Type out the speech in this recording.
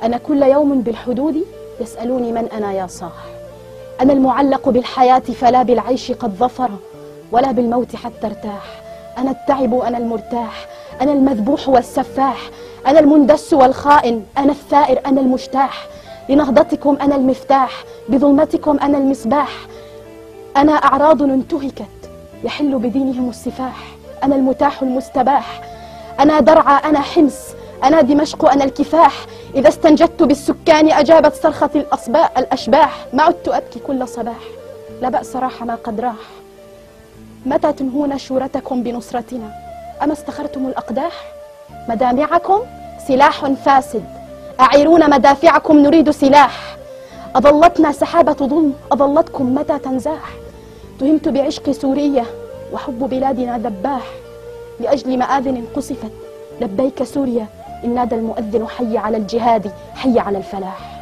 أنا كل يوم بالحدود يسألوني من أنا يا صاح. أنا المعلق بالحياة فلا بالعيش قد ظفر، ولا بالموت حتى ارتاح. أنا التعب أنا المرتاح، أنا المذبوح والسفاح، أنا المندس والخائن، أنا الثائر أنا المجتاح. لنهضتكم أنا المفتاح، بظلمتكم أنا المصباح. أنا أعراض انتهكت يحل بدينهم السفاح، أنا المتاح المستباح. أنا درعا أنا حمص، أنا دمشق أنا الكفاح. إذا استنجدت بالسكان أجابت صرخة الأشباح. ما عدت أبكي كل صباح، لا بأس راح ما قد راح. متى تنهون شورتكم بنصرتنا؟ أما استخرتم الأقداح؟ مدامعكم سلاح فاسد، أعيرون مدافعكم نريد سلاح. أظلتنا سحابة ظلم، أظلتكم متى تنزاح؟ تهمت بعشق سورية وحب بلادنا ذباح. لأجل مآذن قصفت لبيك سوريا، إن نادى المؤذن حي على الجهاد، حي على الفلاح.